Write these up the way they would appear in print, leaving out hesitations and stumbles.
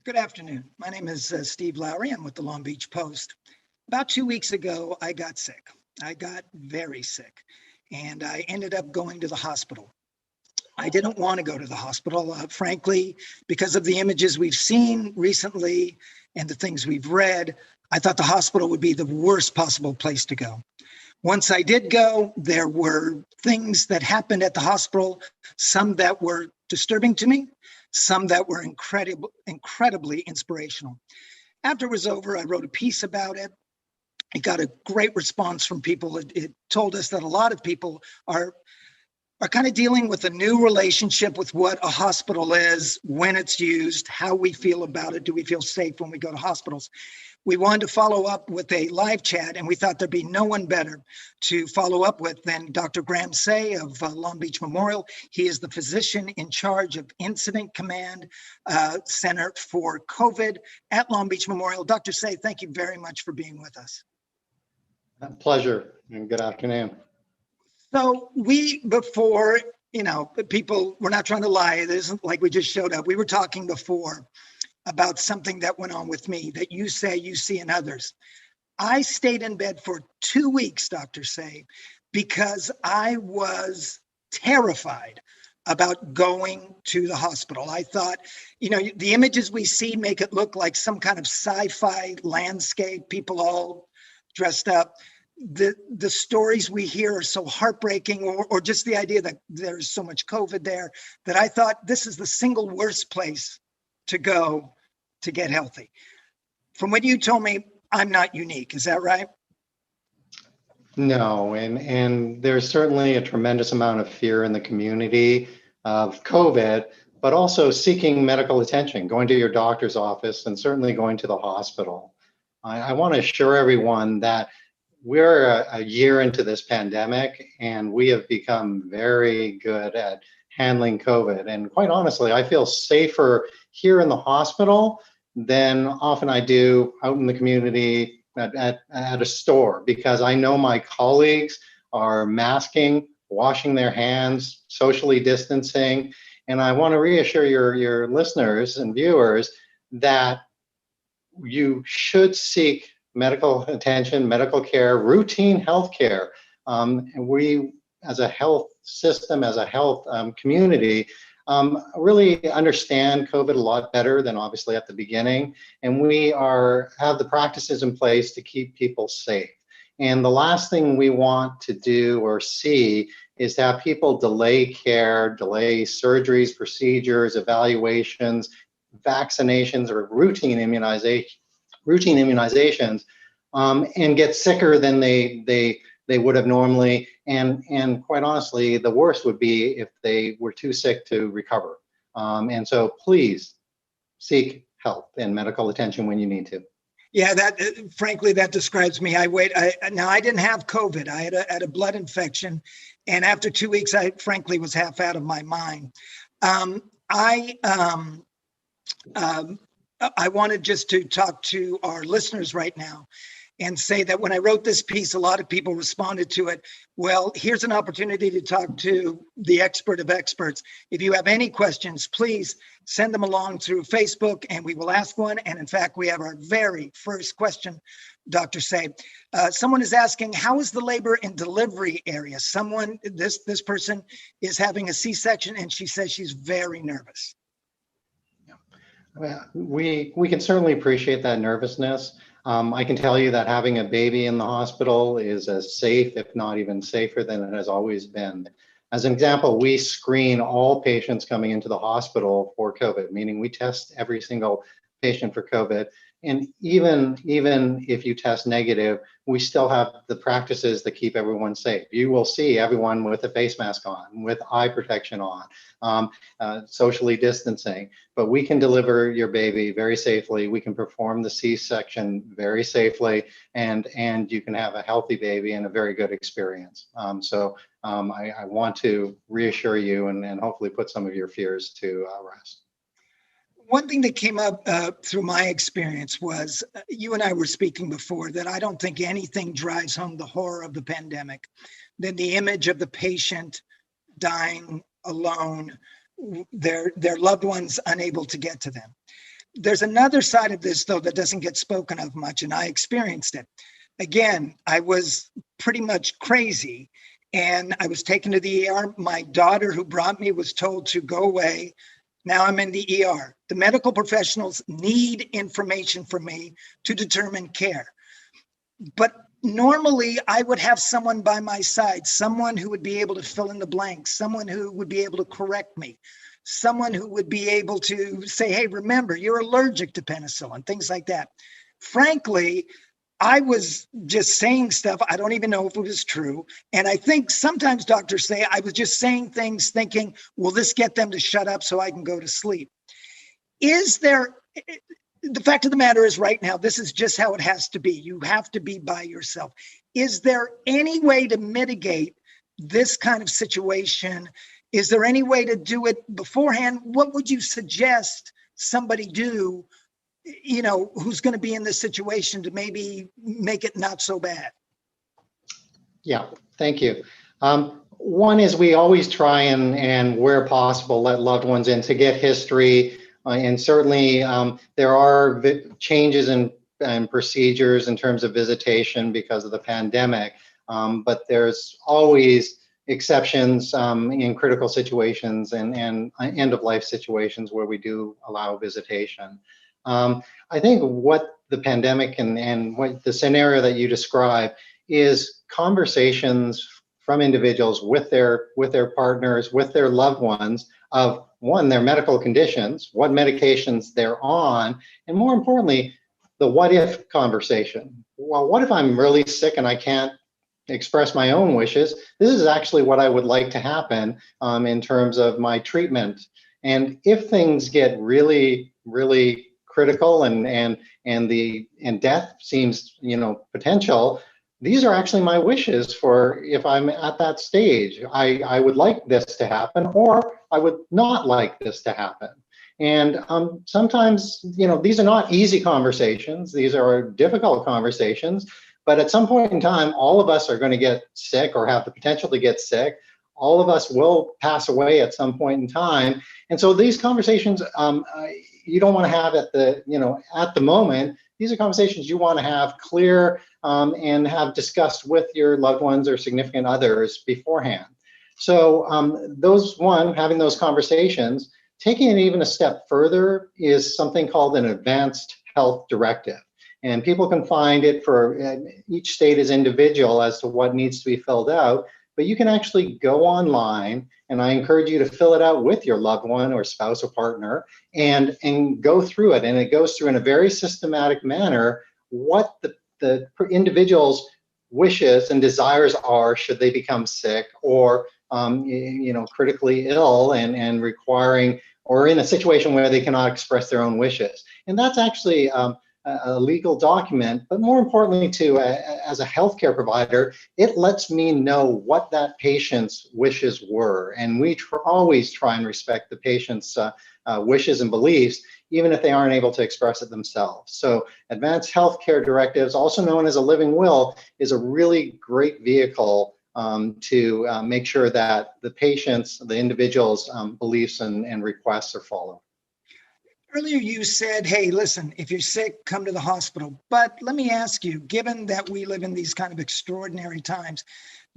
Good afternoon. My name is Steve Lowry. I'm with the Long Beach Post. About 2 weeks ago, I got sick. I got very sick, and I ended up going to the hospital. I didn't want to go to the hospital, frankly, because of the images we've seen recently and the things we've read. I thought the hospital would be the worst possible place to go. Once I did go, there were things that happened at the hospital, some that were disturbing to me, some that were incredibly inspirational. After it was over, I wrote a piece about it. It got a great response from people. It told us that a lot of people are kind of dealing with a new relationship with what a hospital is, when it's used, how we feel about it. Do we feel safe when we go to hospitals? We wanted to follow up with a live chat, and we thought there'd be no one better to follow up with than Dr. Graham Say of Long Beach Memorial. He is the physician in charge of Incident Command Center for COVID at Long Beach Memorial. Dr. Say, thank you very much for being with us. Pleasure, and good afternoon. So before, people, we're not trying to lie. It isn't like we just showed up. We were talking before about something that went on with me that you say you see in others. I stayed in bed for 2 weeks, Dr. Say, because I was terrified about going to the hospital. I thought, the images we see make it look like some kind of sci-fi landscape, people all dressed up. The stories we hear are so heartbreaking, or just the idea that there's so much COVID there, that I thought this is the single worst place to go to get healthy. From what you told me, I'm not unique. Is that right? No, and there's certainly a tremendous amount of fear in the community of COVID, but also seeking medical attention, going to your doctor's office, and certainly going to the hospital. I want to assure everyone that we're a year into this pandemic, and we have become very good at handling COVID. And quite honestly, I feel safer here in the hospital than often I do out in the community at a store, because I know my colleagues are masking, washing their hands, socially distancing. And I want to reassure your listeners and viewers that you should seek medical attention, medical care, routine health care. And we, as a health system, as a health community, really understand COVID a lot better than obviously at the beginning. And we have the practices in place to keep people safe. And the last thing we want to do or see is to have people delay care, delay surgeries, procedures, evaluations, vaccinations, or routine immunizations, and get sicker than they would have normally. And quite honestly, the worst would be if they were too sick to recover. And so please seek help and medical attention when you need to. Yeah, frankly, that describes me. Now, I didn't have COVID. I had a blood infection. And after 2 weeks, I frankly was half out of my mind. I wanted just to talk to our listeners right now and say that when I wrote this piece, a lot of people responded to it. Well, here's an opportunity to talk to the expert of experts. If you have any questions, please send them along through Facebook and we will ask one. And in fact, we have our very first question, Dr. Say. Someone is asking, how is the labor and delivery area? This person is having a C-section and she says she's very nervous. Well, we can certainly appreciate that nervousness. I can tell you that having a baby in the hospital is as safe, if not even safer, than it has always been. As an example, we screen all patients coming into the hospital for COVID, meaning we test every single patient for COVID. And even if you test negative, we still have the practices that keep everyone safe. You will see everyone with a face mask on, with eye protection on, socially distancing. But we can deliver your baby very safely. We can perform the C-section very safely, and you can have a healthy baby and a very good experience. So I want to reassure you and hopefully put some of your fears to rest. One thing that came up through my experience was, you and I were speaking before, that I don't think anything drives home the horror of the pandemic than the image of the patient dying alone, their loved ones unable to get to them. There's another side of this, though, that doesn't get spoken of much, and I experienced it. Again, I was pretty much crazy, and I was taken to the ER. My daughter, who brought me, was told to go away. Now I'm in the ER. The medical professionals need information from me to determine care. But normally I would have someone by my side, someone who would be able to fill in the blanks, someone who would be able to correct me, someone who would be able to say, hey, remember, you're allergic to penicillin, things like that. Frankly, I was just saying stuff. I don't even know if it was true. And I think sometimes doctors say I was just saying things thinking, will this get them to shut up so I can go to sleep? Is there, the fact of the matter is right now, this is just how it has to be. You have to be by yourself. Is there any way to mitigate this kind of situation? Is there any way to do it beforehand? What would you suggest somebody do, who's going to be in this situation to maybe make it not so bad? Yeah, thank you. One is we always try and where possible, let loved ones in to get history. And certainly there are changes in procedures in terms of visitation because of the pandemic. But there's always exceptions in critical situations and end of life situations where we do allow visitation. I think what the pandemic and what the scenario that you describe is conversations from individuals with their partners, with their loved ones of one, their medical conditions, what medications they're on, and more importantly, the what if conversation. Well, what if I'm really sick and I can't express my own wishes? This is actually what I would like to happen in terms of my treatment. And if things get really, really critical and death seems potential, these are actually my wishes for if I'm at that stage. I would like this to happen, or I would not like this to happen. And sometimes, these are not easy conversations. These are difficult conversations. But at some point in time, all of us are going to get sick or have the potential to get sick. All of us will pass away at some point in time. And so these conversations, you don't want to have at the moment. These are conversations you want to have clear and have discussed with your loved ones or significant others beforehand. So having those conversations, taking it even a step further is something called an advanced health directive. And people can find it for each state is individual as to what needs to be filled out, but you can actually go online, and I encourage you to fill it out with your loved one or spouse or partner and go through it. And it goes through in a very systematic manner what the individual's wishes and desires are should they become sick or critically ill and requiring or in a situation where they cannot express their own wishes. And that's actually a legal document, but more importantly too, as a healthcare provider, it lets me know what that patient's wishes were. And we always try and respect the patient's wishes and beliefs, even if they aren't able to express it themselves. So advanced healthcare directives, also known as a living will, is a really great vehicle to make sure that the patient's, the individual's beliefs and requests are followed. Earlier you said, hey, listen, if you're sick, come to the hospital. But let me ask you, given that we live in these kind of extraordinary times,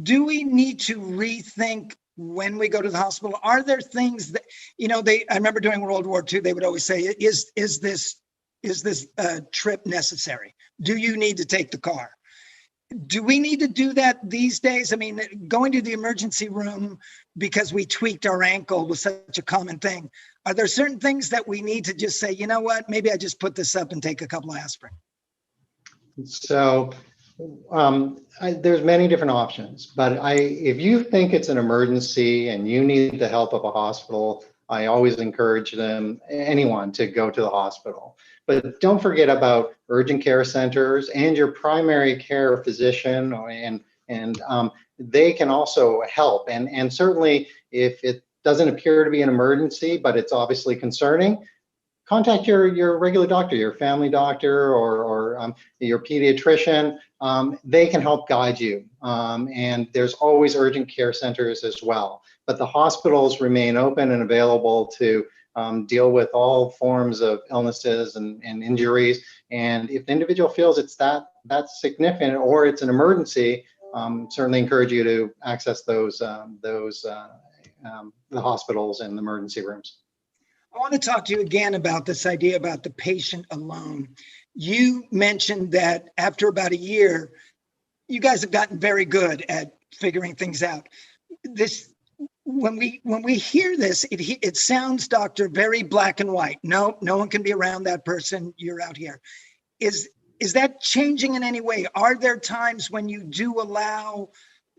do we need to rethink when we go to the hospital? Are there things that, I remember during World War II, they would always say, is this trip necessary? Do you need to take the car? Do we need to do that these days? I mean, going to the emergency room because we tweaked our ankle was such a common thing. Are there certain things that we need to just say, you know what, maybe I just put this up and take a couple of aspirin? So there's many different options, but if you think it's an emergency and you need the help of a hospital, I always encourage anyone to go to the hospital. But don't forget about urgent care centers and your primary care physician, and they can also help. And certainly, if it doesn't appear to be an emergency, but it's obviously concerning, contact your regular doctor, your family doctor, or your pediatrician. They can help guide you. And there's always urgent care centers as well. But the hospitals remain open and available to deal with all forms of illnesses and injuries. And if the individual feels it's that's significant or it's an emergency, certainly encourage you to access the hospitals and the emergency rooms. I want to talk to you again about this idea about the patient alone. You mentioned that after about a year, you guys have gotten very good at figuring things out. When we hear this, it sounds, doctor, very black and white. No one can be around that person. You're out here. Is that changing in any way? Are there times when you do allow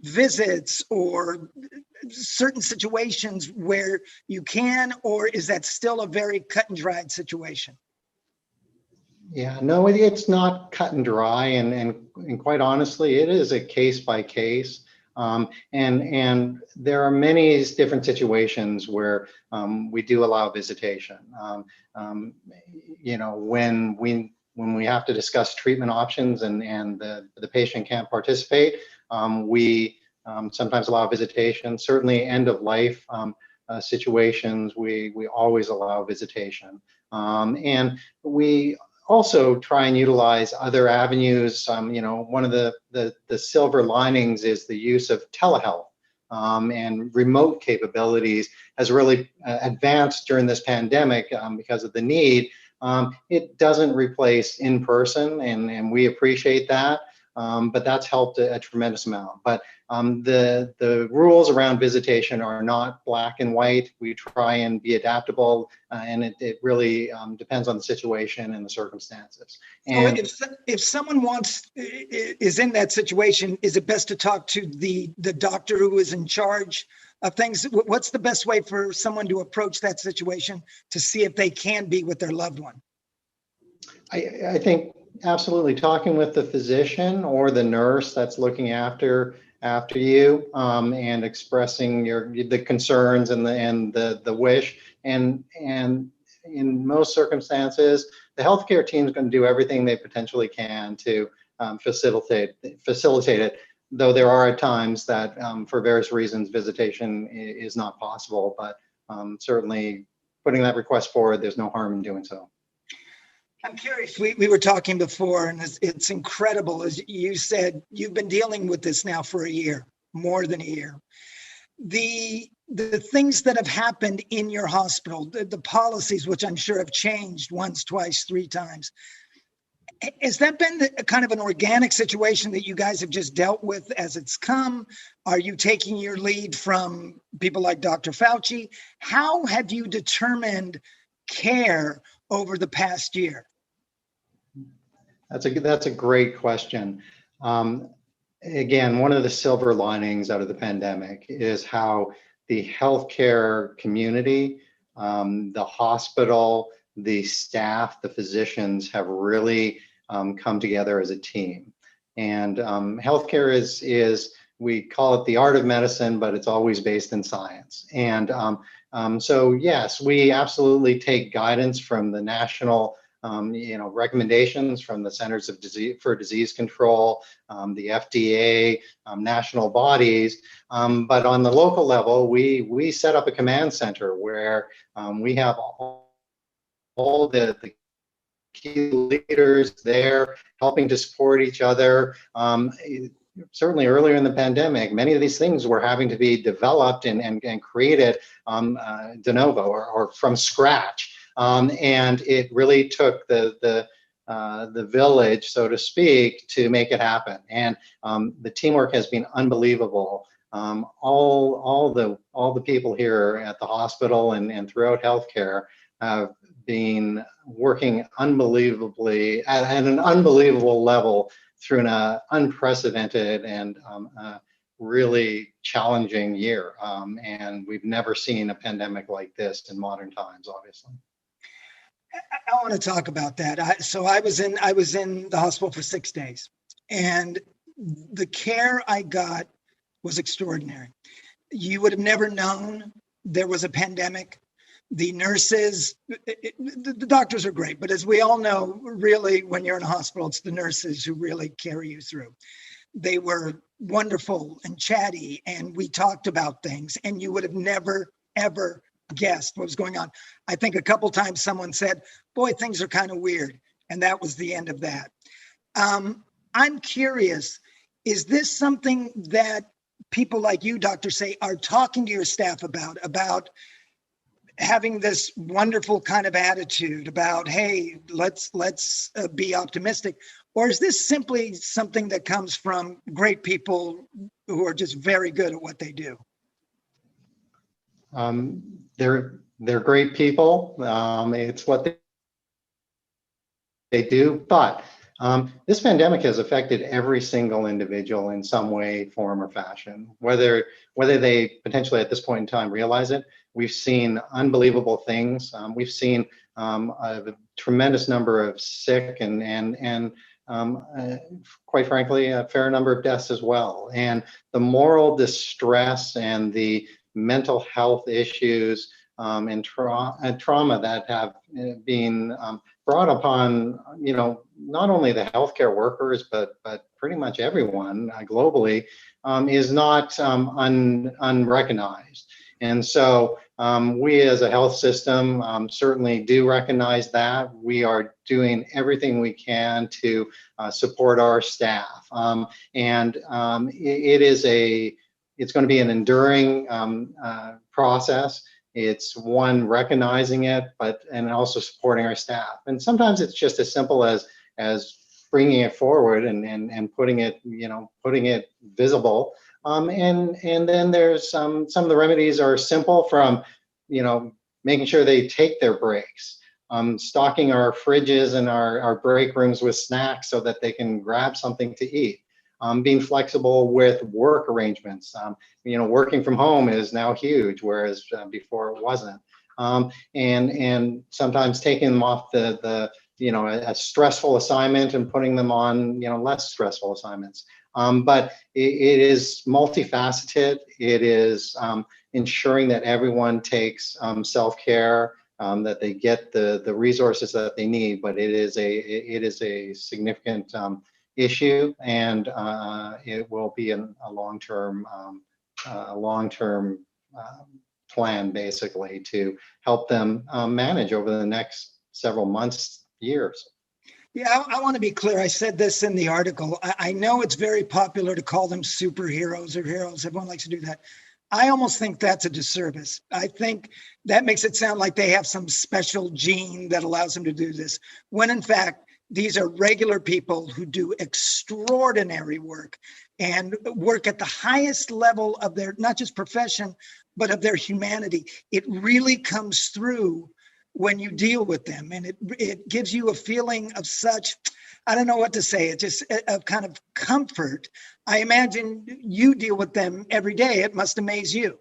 visits or certain situations where you can, or is that still a very cut and dried situation? Yeah, no, it's not cut and dry, and quite honestly, it is a case by case. And there are many different situations where we do allow visitation. When we have to discuss treatment options and the patient can't participate, we sometimes allow visitation. Certainly, end of life situations, we always allow visitation, and we also try and utilize other avenues. One of the silver linings is the use of telehealth, and remote capabilities has really advanced during this pandemic because of the need. It doesn't replace in person, and we appreciate that. But that's helped a tremendous amount. But the rules around visitation are not black and white. We try and be adaptable, and it really depends on the situation and the circumstances. And so if someone is in that situation, is it best to talk to the doctor who is in charge of things? What's the best way for someone to approach that situation to see if they can be with their loved one? I think absolutely talking with the physician or the nurse that's looking after you, and expressing the concerns and the wish, and in most circumstances the healthcare team is going to do everything they potentially can to facilitate it, though there are times that for various reasons visitation is not possible. But certainly putting that request forward, there's no harm in doing so. I'm curious, we were talking before, and it's incredible. As you said, you've been dealing with this now for a year, more than a year. The things that have happened in your hospital, the policies, which I'm sure have changed once, twice, three times. Has that been kind of an organic situation that you guys have just dealt with as it's come? Are you taking your lead from people like Dr. Fauci? How have you determined care over the past year? That's a great question. Again, one of the silver linings out of the pandemic is how the healthcare community, the hospital, the staff, the physicians have really come together as a team. And healthcare is, we call it the art of medicine, but it's always based in science. And so yes, we absolutely take guidance from the national recommendations from the Centers for Disease Control, the FDA, national bodies. But on the local level, we set up a command center where we have all the key leaders there helping to support each other. Certainly earlier in the pandemic, many of these things were having to be developed and created de novo or from scratch. And it really took the village, so to speak, to make it happen. And the teamwork has been unbelievable. All the people here at the hospital and throughout healthcare have been working unbelievably at an unbelievable level through an unprecedented and really challenging year. And we've never seen a pandemic like this in modern times, obviously. I want to talk about that. So I was in the hospital for 6 days, and the care I got was extraordinary. You would have never known there was a pandemic. The nurses, the doctors are great, but as we all know, really, when you're in a hospital, it's the nurses who really carry you through. They were wonderful and chatty, and we talked about things, and you would have never, ever guessed what was going on. I think a couple times someone said, boy, things are kind of weird. And that was the end of that. I'm curious, is this something that people like you, Doctor Say, are talking to your staff about having this wonderful kind of attitude about, hey, let's be optimistic? Or is this simply something that comes from great people who are just very good at what they do? They're great people. It's what they do, but this pandemic has affected every single individual in some way, form, or fashion. Whether they potentially at this point in time realize it, we've seen unbelievable things. We've seen a tremendous number of sick and quite frankly, a fair number of deaths as well. And the moral distress and the mental health issues and trauma that have been brought upon, not only the healthcare workers, but pretty much everyone globally, is not unrecognized. And so we as a health system certainly do recognize that. We are doing everything we can to support our staff. It's going to be an enduring process. It's one recognizing it, and also supporting our staff. And sometimes it's just as simple as bringing it forward and putting it visible. And then there's some of the remedies are simple, from making sure they take their breaks, stocking our fridges and our break rooms with snacks so that they can grab something to eat. Being flexible with work arrangements. Working from home is now huge, whereas before it wasn't. And sometimes taking them off a stressful assignment and putting them on less stressful assignments. But it is multifaceted. It is ensuring that everyone takes self-care, that they get the resources that they need. But it is a significant issue, and it will be a long-term plan, basically, to help them manage over the next several months, years. Yeah, I want to be clear. I said this in the article. I know it's very popular to call them superheroes or heroes. Everyone likes to do that. I almost think that's a disservice. I think that makes it sound like they have some special gene that allows them to do this, when in fact, these are regular people who do extraordinary work and work at the highest level of their, not just profession, but of their humanity. It really comes through when you deal with them, and it gives you a feeling of such, I don't know what to say, it's just a kind of comfort. I imagine you deal with them every day. It must amaze you.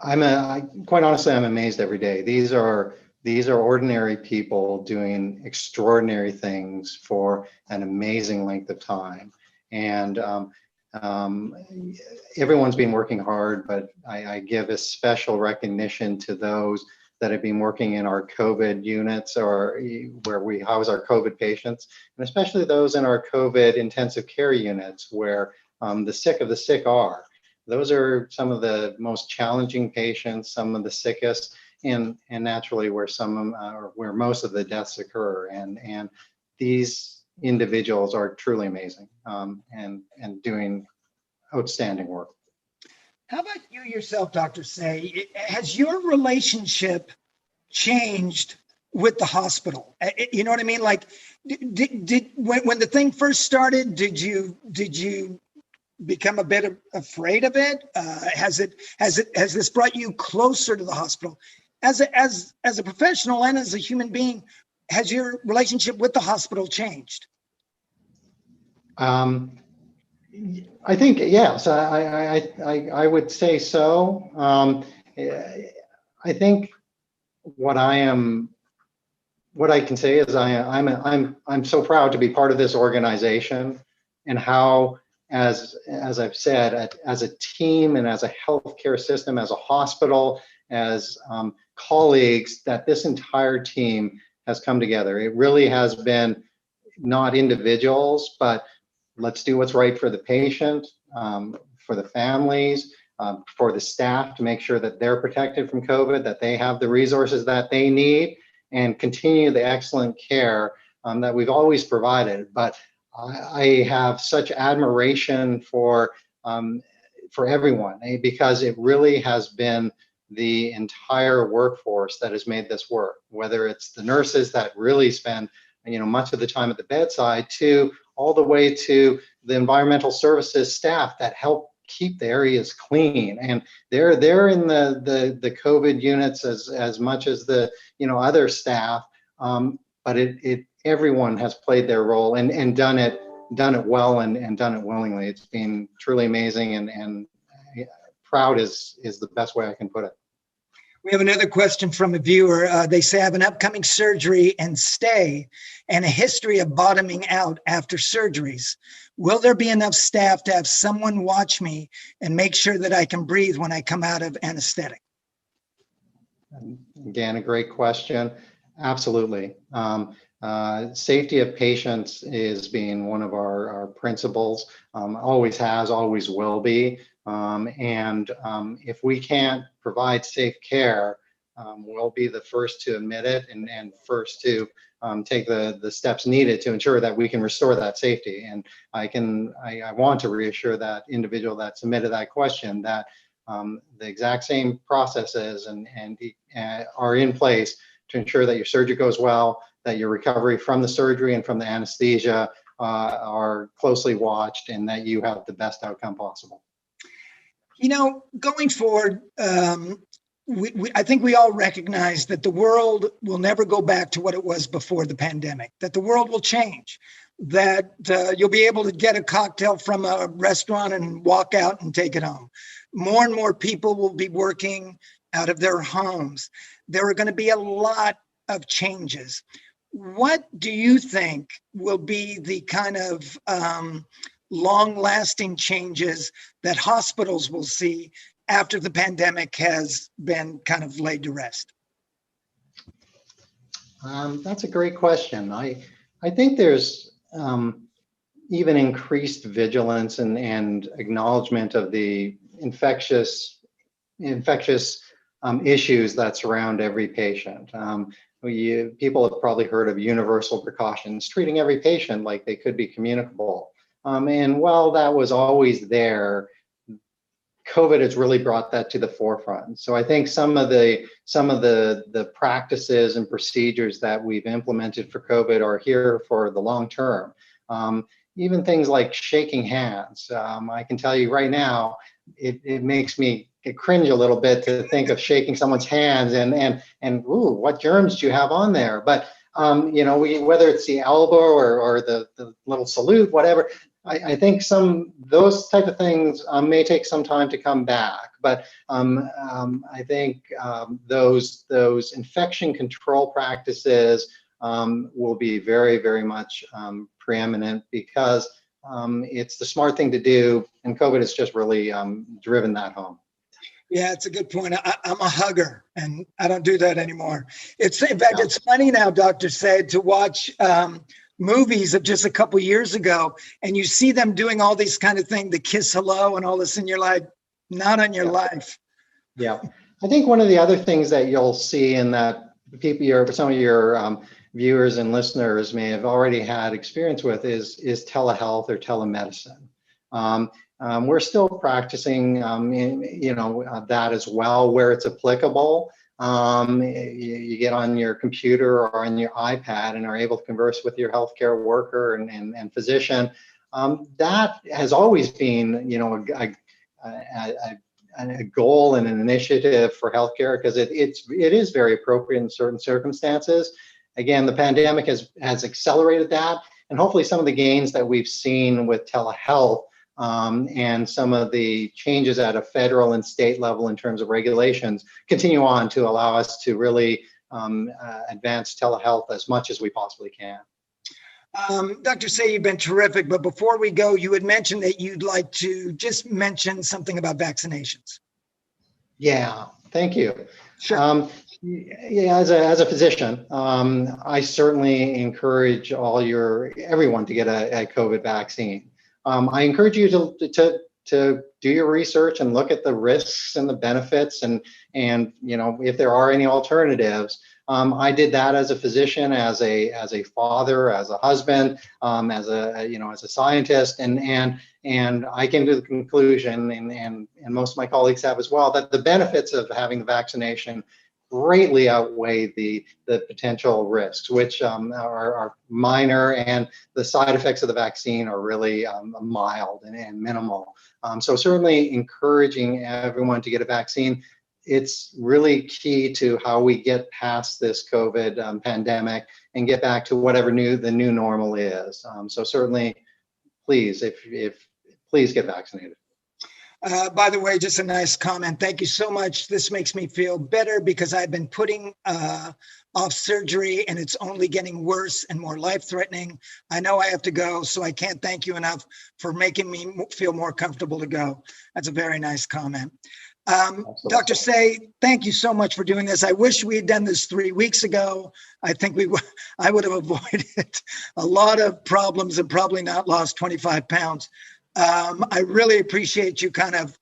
Quite honestly, I'm amazed every day. These are ordinary people doing extraordinary things for an amazing length of time. And everyone's been working hard, but I give a special recognition to those that have been working in our COVID units, or where we house our COVID patients, and especially those in our COVID intensive care units, where the sick of the sick are. Those are some of the most challenging patients, some of the sickest, and naturally where where most of the deaths occur. And these individuals are truly amazing, and doing outstanding work. How about you yourself, Dr. Say? Has your relationship changed with the hospital? You know what I mean? Like, when the thing first started, did you become a bit afraid of it? Has this brought you closer to the hospital? As a professional and as a human being, has your relationship with the hospital changed? I think yes. I would say so. I think what I can say is I'm so proud to be part of this organization, and how, as I've said, as a team and as a healthcare system, as a hospital, as colleagues, that this entire team has come together. It really has been not individuals, but let's do what's right for the patient, for the families, for the staff to make sure that they're protected from COVID, that they have the resources that they need, and continue the excellent care that we've always provided. But I have such admiration for everyone, because it really has been the entire workforce that has made this work, whether it's the nurses that really spend much of the time at the bedside, to all the way to the environmental services staff that help keep the areas clean. And they're in the COVID units as much as the other staff, but everyone has played their role and done it well and done it willingly. It's been truly amazing, and proud is the best way I can put it. We have another question from a viewer. They say, I have an upcoming surgery and stay and a history of bottoming out after surgeries. Will there be enough staff to have someone watch me and make sure that I can breathe when I come out of anesthetic? Again, a great question. Absolutely. Safety of patients is being one of our principles, always has, always will be. And if we can't provide safe care, we'll be the first to admit it and first to take the steps needed to ensure that we can restore that safety. And I want to reassure that individual that submitted that question that the exact same processes are in place to ensure that your surgery goes well, that your recovery from the surgery and from the anesthesia are closely watched, and that you have the best outcome possible. Going forward, I think we all recognize that the world will never go back to what it was before the pandemic, that the world will change, that you'll be able to get a cocktail from a restaurant and walk out and take it home. More and more people will be working out of their homes. There are going to be a lot of changes. What do you think will be the kind of long-lasting changes that hospitals will see after the pandemic has been kind of laid to rest? That's a great question. I think there's even increased vigilance and acknowledgement of the infectious issues that surround every patient. People have probably heard of universal precautions, treating every patient like they could be communicable. And while that was always there, COVID has really brought that to the forefront. So I think some of the practices and procedures that we've implemented for COVID are here for the long term. Even things like shaking hands. I can tell you right now, it makes me cringe a little bit to think of shaking someone's hands and ooh, what germs do you have on there? But whether it's the elbow or the little salute, whatever, I think those type of things may take some time to come back. But I think those infection control practices will be very, very much preeminent, because it's the smart thing to do, and COVID has just really driven that home. Yeah, it's a good point. I'm a hugger, and I don't do that anymore. In fact, it's funny now, Dr. Said, to watch movies of just a couple years ago, and you see them doing all these kind of things, the kiss hello and all this, and you're like, not on your life. Yeah, I think one of the other things that you'll see, in that some of your viewers and listeners may have already had experience with, is telehealth or telemedicine. We're still practicing, that as well where it's applicable. You get on your computer or on your iPad and are able to converse with your healthcare worker and physician. That has always been, a goal and an initiative for healthcare, because it is very appropriate in certain circumstances. Again, the pandemic has accelerated that, and hopefully some of the gains that we've seen with telehealth and some of the changes at a federal and state level in terms of regulations continue on to allow us to really advance telehealth as much as we possibly can. Dr. Say, you've been terrific, but before we go, you had mentioned that you'd like to just mention something about vaccinations. Yeah, thank you. Sure. Yeah, as a physician, I certainly encourage everyone to get a COVID vaccine. I encourage you to to do your research and look at the risks and the benefits, and if there are any alternatives. I did that as a physician, as a father, as a husband, as a scientist, and I came to the conclusion, and most of my colleagues have as well, that the benefits of having the vaccination greatly outweigh the potential risks, which are minor, and the side effects of the vaccine are really mild and minimal. So certainly encouraging everyone to get a vaccine. It's really key to how we get past this COVID pandemic and get back to whatever the new normal is. So certainly, please, please get vaccinated. By the way, just a nice comment. Thank you so much. This makes me feel better because I've been putting off surgery and it's only getting worse and more life-threatening. I know I have to go, so I can't thank you enough for making me feel more comfortable to go. That's a very nice comment. Dr. Say, thank you so much for doing this. I wish we had done this 3 weeks ago. I think I would have avoided a lot of problems and probably not lost 25 pounds. I really appreciate you kind of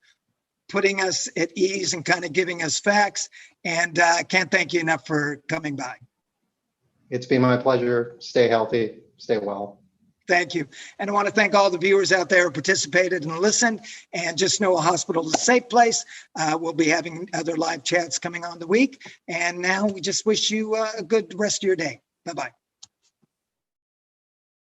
putting us at ease and kind of giving us facts. And I can't thank you enough for coming by. It's been my pleasure. Stay healthy, stay well. Thank you. And I want to thank all the viewers out there who participated and listened. And just know a hospital is a safe place. We'll be having other live chats coming on the week. And now we just wish you a good rest of your day. Bye-bye.